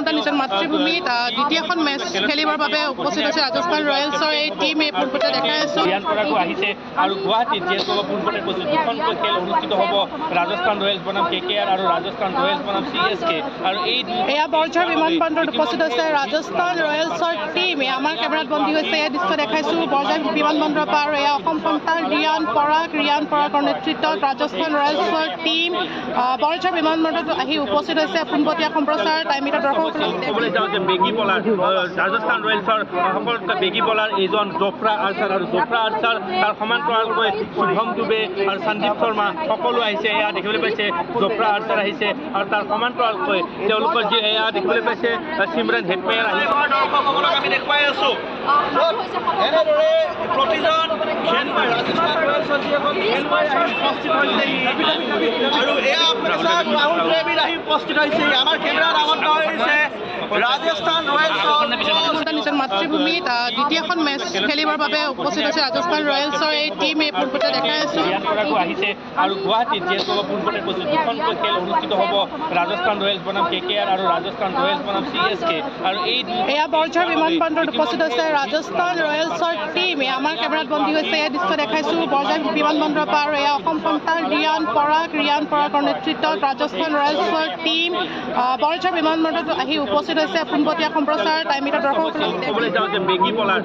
সন্তান নিজৰ মাতৃভূমিত দ্বিতীয়খন মেচ খেলিবৰ বাবে উপস্থিত হৈছে ৰাজস্থান ৰয়েলছৰ এই টীম এই পূৰ্বতে দেখাই আছোঁ আহিছে আৰু গুৱাহাটীত যিহেতু পূৰ্বতে কৈছোঁ দুখনকৈ খেল অনুষ্ঠিত হ'ব ৰাজস্থান ৰয়েলছ বনাম KKR আৰু ৰাজস্থান ৰয়েলছ বনাম CSK আৰু এয়া বৰঝাৰ বিমানবন্দৰত উপস্থিত হৈছে ৰাজস্থান ৰয়েলছৰ টীম আমাৰ কেমেৰাত বন্দী হৈছে এই দৃশ্য দেখাইছোঁ বৰঝাৰ বিমানবন্দৰৰ পৰা আৰু এয়া অসম সন্তান ৰিয়ান পৰাগৰ নেতৃত্বত ৰাজস্থান ৰয়েলছৰ টীম বৰঝাৰ বিমানবন্দৰত আহি উপস্থিত হৈছে পোনপটীয়া সম্প্ৰচাৰ টাইম মিটাৰ দৰ্শকসকলক ক'বলৈ যাওঁ যে বেগী বলাৰ ৰাজস্থান ৰয়েলছৰ সকলোতকৈ বেগী বলাৰ এইজন জফ্ৰা আৰ্চাৰ আৰু জফ্ৰা আৰ্চাৰ তাৰ সমান্তৰালকৈ শুভম দুবে আৰু সন্দীপ শৰ্মা সকলো আহিছে এয়া দেখিবলৈ পাইছে জফ্ৰা আৰ্চাৰ আহিছে আৰু তাৰ সমান্তৰালকৈ তেওঁলোকৰ যি এয়া দেখিবলৈ পাইছে চিমৰান হেটমেয়াৰ আহিছে দৰ্শকসকলক আমি দেখুৱাই আছোঁ এনেদৰে প্ৰতিজন খেলুৱৈ ৰাজস্থান ৰয়েলছৰ যিসকল খেলুৱৈ আহি উপস্থিত হৈছেহি আৰু এয়া আপুনি চাওক ৰাহুল দ্ৰাবিড় আহি উপস্থিত হৈছেহি আমাৰ কেমেৰাত আবদ্ধ হৈছে ৰাজস্থান ৰয়েলছৰ নিজৰ মাতৃভূমিত দ্বিতীয়খন মেচ খেলিবৰ বাবে উপস্থিত হৈছে ৰাজস্থান ৰয়েলছৰ এই টীম এই পূৰ্বতে দেখাই আছোঁ আহিছে আৰু গুৱাহাটীত যিহেতু পূৰ্বতে কৈছোঁ দুখনকৈ খেল অনুষ্ঠিত হ'ব ৰাজস্থান ৰয়েলছ বনাম KKR আৰু ৰাজস্থান ৰয়েলছ বনাম CSK আৰু এয়া বৰঝাৰ বিমানবন্দৰত উপস্থিত হৈছে ৰাজস্থান ৰয়েলছৰ টীম আমাৰ কেমেৰাত বন্দী হৈছে এই দৃশ্য দেখাইছোঁ বৰঝাৰ বিমানবন্দৰৰ পৰা আৰু এয়া অসম সন্তান ৰিয়ান পৰাগৰ নেতৃত্বত ৰাজস্থান ৰয়েলছৰ টীম বৰঝাৰ বিমানবন্দৰত আহি উপস্থিত হৈছে পোনপটীয়া সম্প্ৰচাৰ টাইম মিটাৰ দৰ্শকসকলক ক'বলৈ যাওঁ যে বেগী বলাৰ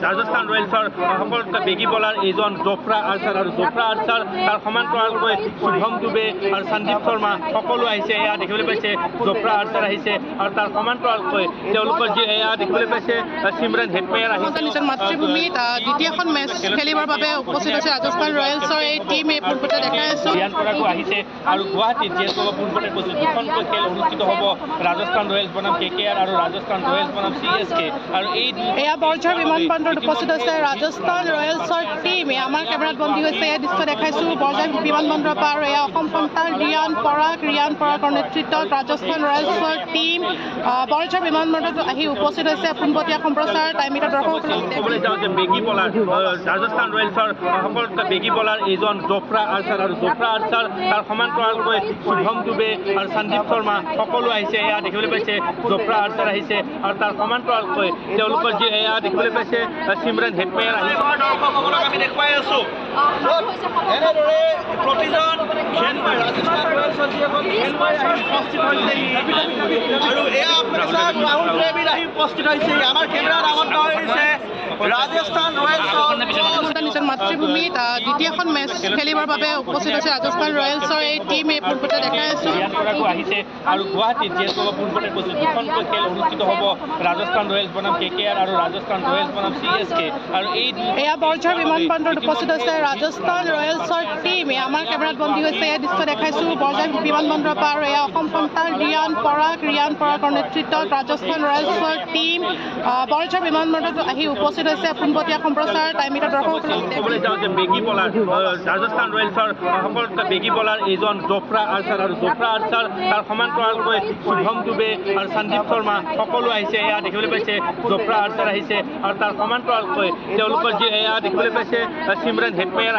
ৰাজস্থান ৰয়েলছৰ সকলোতকৈ বেগী বলাৰ এইজন জফ্ৰা আৰ্চাৰ আৰু জফ্ৰা আৰ্চাৰ তাৰ সমান্তৰালকৈ শুভম দুবে আৰু সন্দীপ শৰ্মা সকলো আহিছে এয়া দেখিবলৈ পাইছে জফ্ৰা আৰ্চাৰ আহিছে আৰু তাৰ সমান্তৰালকৈ তেওঁলোকৰ যি এয়া দেখিবলৈ পাইছে চিমৰান হেটমেয়াৰ আহিছে নিজৰ মাতৃভূমিত দ্বিতীয়খন মেচ খেলিবৰ বাবে উপস্থিত হৈছে ৰাজস্থান ৰয়েলছৰ এই টীম এই পূৰ্বতে দেখাই আছোঁ আহিছে আৰু গুৱাহাটীত যিহেতু পূৰ্বতে কৈছোঁ দুখনকৈ খেল অনুষ্ঠিত হ'ব ৰাজস্থান ৰয়েলছ বনাম KKR আৰু ৰাজস্থান ৰয়েলছ বনাম CSK আৰু এয়া বৰঝাৰ বিমানবন্দৰত উপস্থিত হৈছে ৰাজস্থান ৰয়েলছৰ টীম আমাৰ কেমেৰাত বন্দী হৈছে এই দৃশ্য দেখাইছোঁ বৰঝাৰ বিমানবন্দৰৰ পৰা আৰু এয়া অসম সন্তান ৰিয়ান পৰাগৰ নেতৃত্বত ৰাজস্থান ৰয়েলছৰ টীম বৰঝাৰ বিমানবন্দৰত আহি উপস্থিত হৈছে পোনপটীয়া সম্প্ৰচাৰ টাইম মিটাৰ দৰ্শকসকলক ক'বলৈ যাওঁ যে বেগী বলাৰ ৰাজস্থান ৰয়েলছৰ সকলোতকৈ বেগী বলাৰ এইজন জফ্ৰা আৰ্চাৰ আৰু জফ্ৰা আৰ্চাৰ তাৰ সমান্তৰালকৈ শুভম দুবে আৰু সন্দীপ শৰ্মা সকলো আহিছে এয়া দেখিবলৈ পাইছে জফ্ৰা আৰ্চাৰ আহিছে আৰু তাৰ সমান্তৰালকৈ তেওঁলোকৰ যি এয়া দেখিবলৈ পাইছে চিমৰান হেটমেয়াৰ আহিছে দৰ্শকসকলক আমি দেখুৱাই আছোঁ এনেদৰে প্ৰতিজন খেলুৱৈ ৰাজস্থান ৰয়েলছৰ যিসকল খেলুৱৈ আহি উপস্থিত হৈছেহি আৰু এয়া আপুনি চাওক ৰাহুল দ্ৰাবিড় আহি উপস্থিত হৈছেহি আমাৰ কেমেৰাত আবদ্ধ হৈছে ৰাজস্থান ৰয়েলছৰ নিজৰ মাতৃভূমিত দ্বিতীয়খন মেচ খেলিবৰ বাবে উপস্থিত হৈছে ৰাজস্থান ৰয়েলছৰ এই টীম এই পূৰ্বতে দেখাই আছোঁ আহিছে আৰু গুৱাহাটীত যিহেতু পূৰ্বতে কৈছোঁ দুখনকৈ খেল অনুষ্ঠিত হ'ব ৰাজস্থান ৰয়েলছ বনাম KKR আৰু ৰাজস্থান ৰয়েলছ বনাম CSK আৰু এয়া বৰঝাৰ বিমানবন্দৰত উপস্থিত হৈছে ৰাজস্থান ৰয়েলছৰ টীম আমাৰ কেমেৰাত বন্দী হৈছে এই দৃশ্য দেখাইছোঁ বৰঝাৰ বিমানবন্দৰৰ পৰা আৰু এয়া অসম সন্তান ৰিয়ান পৰাগৰ নেতৃত্বত ৰাজস্থান ৰয়েলছৰ টীম বৰঝাৰ বিমানবন্দৰত আহি উপস্থিত হৈছে পোনপটীয়া সম্প্ৰচাৰ টাইম মিটাৰ দৰ্শকসকলক ক'বলৈ যাওঁ যে বেগী বলাৰ ৰাজস্থান ৰয়েলছৰ সকলোতকৈ বেগী বলাৰ এইজন জফ্ৰা আৰ্চাৰ আৰু জফ্ৰা আৰ্চাৰ তাৰ সমান্তৰালকৈ শুভম দুবে আৰু সন্দীপ শৰ্মা সকলো আহিছে এয়া দেখিবলৈ পাইছে জফ্ৰা আৰ্চাৰ আহিছে আৰু তাৰ সমান্তৰালকৈ তেওঁলোকৰ যি এয়া দেখিবলৈ পাইছে চিমৰান হেটমেয়াৰ